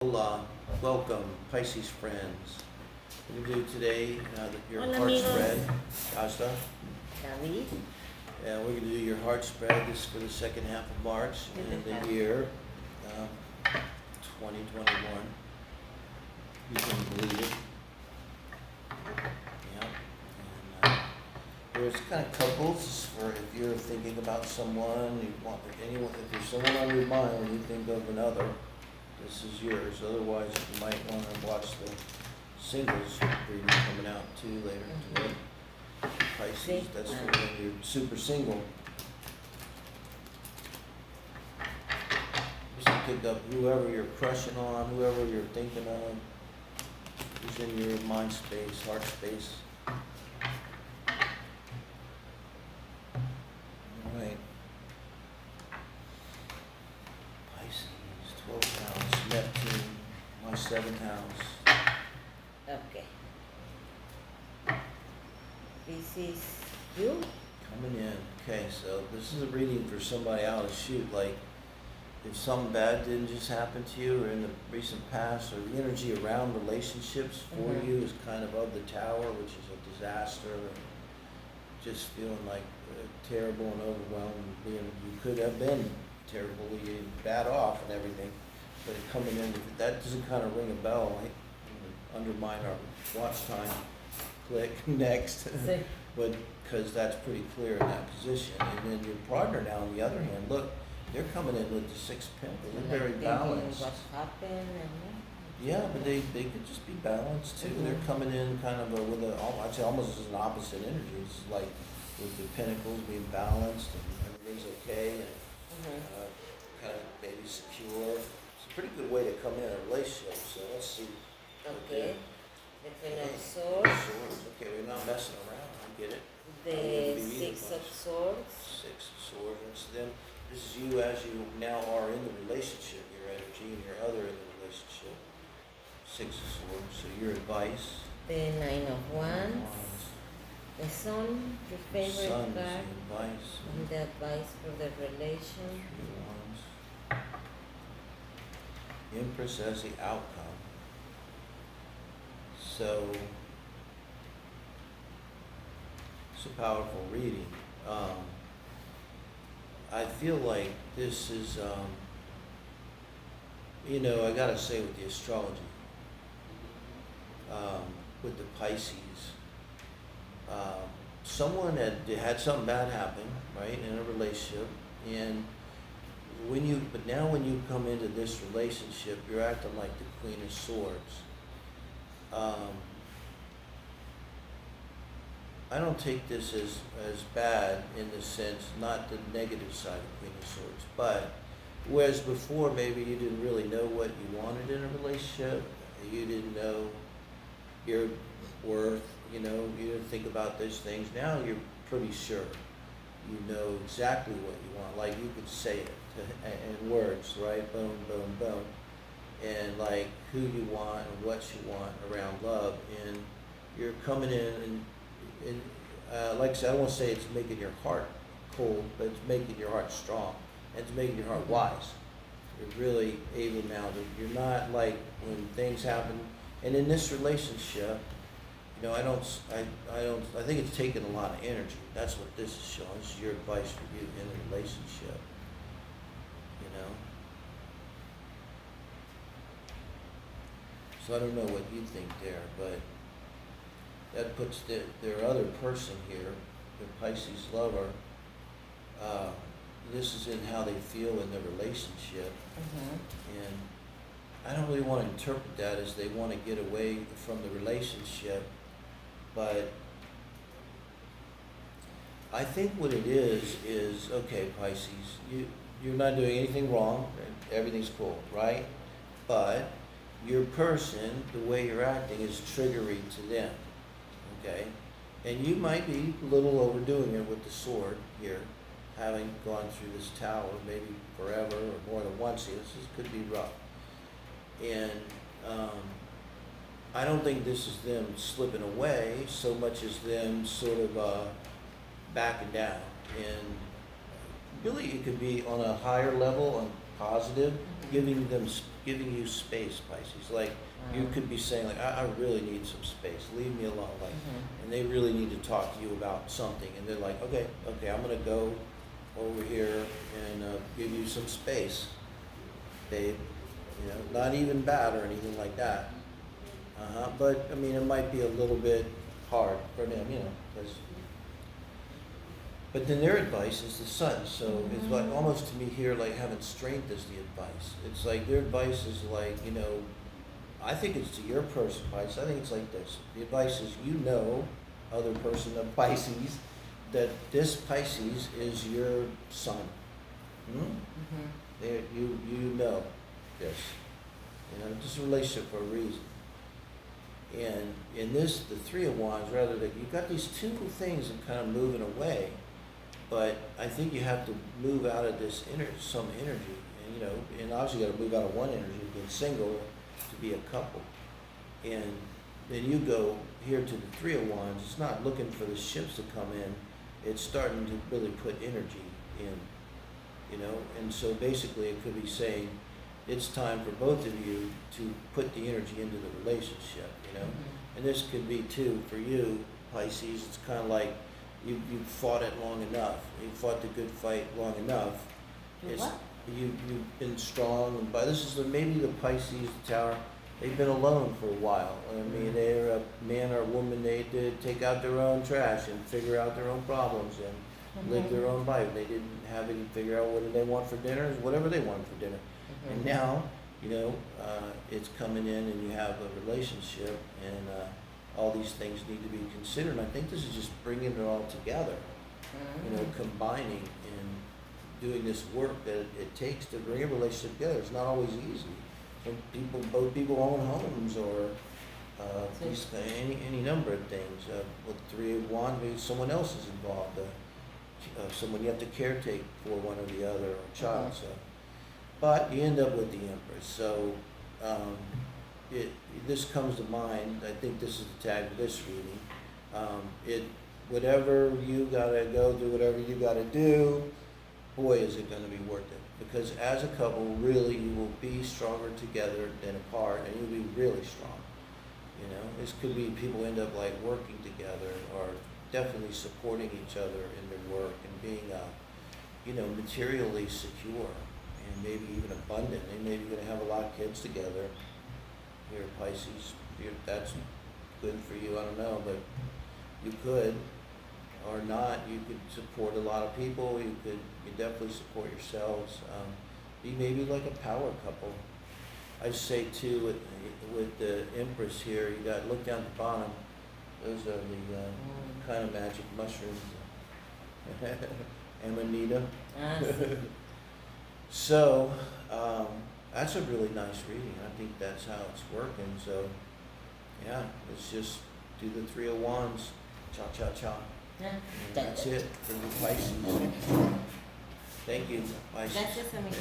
Hola, welcome, Pisces friends. We're going to do today your Hola heart amigos, spread. How's David. And we're going to do your heart spread. This is for the second half of March in the year 2021. You can believe it. Yeah. And there's kind of couples for if you're thinking about someone, you want anyone. If there's someone on your mind when you think of another, this is yours. Otherwise, you might want to watch the singles reading coming out too later today. Pisces, that's for when you're super single. Just pick up whoever you're crushing on, whoever you're thinking of, who's in your mind space, heart space. All right. Pisces, 12th house, Neptune, my 7th house. Okay. This is you? Coming in. Okay, so this is a reading for somebody out of shoot. Like, if something bad didn't just happen to you, or in the recent past, or the energy around relationships for you is kind of the tower, which is a disaster, and just feeling like terrible and overwhelmed. You could have been terribly bad off and everything, but coming in, that doesn't kind of ring a bell, like undermine our watch time. Click next. Sí. But because that's pretty clear in that position. And then your partner now on the other hand, look, they're coming in with the 6 pentacles. They're very balanced. What happened and Yeah, but they could just be balanced too. They're coming in kind of with I'd say almost as an opposite energy. It's like with the pentacles being balanced and everything's okay and kind of maybe secure. It's a pretty good way to come in a relationship. So let's see. Okay. The Queen of Swords. Swords. Okay, we're not messing around. I get it. The Six of Swords. 6 of Swords. It's them. This is you as you now are in the relationship. Your energy and your other in the relationship. 6 of Swords. So your advice. The Nine of Wands. The Sun, your favorite Sun is card. the advice. And the advice for the relation. 3 of Wands. Empress as the outcome. So it's a powerful reading. I feel like this is, I gotta say with the astrology, with the Pisces, someone had something bad happen, right, in a relationship, and but now when you come into this relationship, you're acting like the Queen of Swords. I don't take this as bad in the sense, not the negative side of Queen of Swords, but whereas before maybe you didn't really know what you wanted in a relationship, you didn't know your worth, you didn't think about those things. Now you're pretty sure. You know exactly what you want, like you could say it in words, right? Boom, boom, boom. And like who you want and what you want around love, and you're coming in and like I said, I don't want to say it's making your heart cold, but it's making your heart strong, and it's making your heart wise. You're really able now to. You're not like when things happen, and in this relationship, I think it's taking a lot of energy. That's what this is showing. This is your advice for you in a relationship. So I don't know what you think there, but that puts their other person here, the Pisces lover, this is in how they feel in the relationship. And I don't really want to interpret that as they want to get away from the relationship, but I think what it is, okay, Pisces, you're not doing anything wrong, everything's cool, right? But your person, the way you're acting is triggering to them, okay? And you might be a little overdoing it with the sword here, having gone through this tower maybe forever or more than once. This could be rough. And I don't think this is them slipping away so much as them sort of backing down. And really it could be on a higher level, positive, giving you space, Pisces. Like you could be saying like, I really need some space. Leave me alone. Like, and they really need to talk to you about something. And they're like, okay, I'm gonna go over here and give you some space, babe. You know, not even bad or anything like that. But I mean, it might be a little bit hard for them, you know, because. But then their advice is the sun, so it's like almost to me here like having strength as the advice. It's like their advice is like, you know, I think it's to your person, Pisces. I think it's like this. The advice is, you know, other person of Pisces, that this Pisces is your sun. There, you know this. You know, just a relationship for a reason. And in this, the Three of Wands, rather that you've got these two things that kind of moving away, but I think you have to move out of this some energy, and you know, and obviously you got to move out of one energy, being single, to be a couple. And then you go here to the Three of Wands. It's not looking for the ships to come in. It's starting to really put energy in, you know. And so basically, it could be saying it's time for both of you to put the energy into the relationship, you know. And this could be too for you, Pisces. It's kind of like you fought it long enough. You fought the good fight long enough. You've been strong. And by this is maybe the Pisces, the Tower. They've been alone for a while. I mean, they're a man or a woman. They did take out their own trash and figure out their own problems and live their own life. They didn't have any figure out what did they want for dinner, whatever they wanted for dinner. And now, you know, it's coming in and you have a relationship, and all these things need to be considered. And I think this is just bringing it all together, you know, combining and doing this work that it takes to bring a relationship together. It's not always easy. Both people own homes, or any number of things. With Three of Wands, maybe someone else is involved. Someone you have to caretake for, one or the other, or a child. So, but you end up with the Empress. So this comes to mind. I think this is the tag of this reading. Whatever you gotta go do, whatever you gotta do, boy, is it going to be worth it. Because as a couple, really, you will be stronger together than apart, and you'll be really strong. You know, this could be people end up like working together, or definitely supporting each other in their work, and being, you know, materially secure, and maybe even abundant. They may be going to have a lot of kids together. Here, Pisces, that's good for you. I don't know, but you could. Or not, you could support a lot of people. You definitely support yourselves. Be maybe like a power couple. I say too, with the Empress here, you got look down at the bottom. Those are the kind of magic mushrooms. Amanita. So that's a really nice reading. I think that's how it's working. So yeah, let's just do the Three of Wands. Cha cha cha. Yeah. That's it for the Pisces. Thank you, Pisces. That's it for me.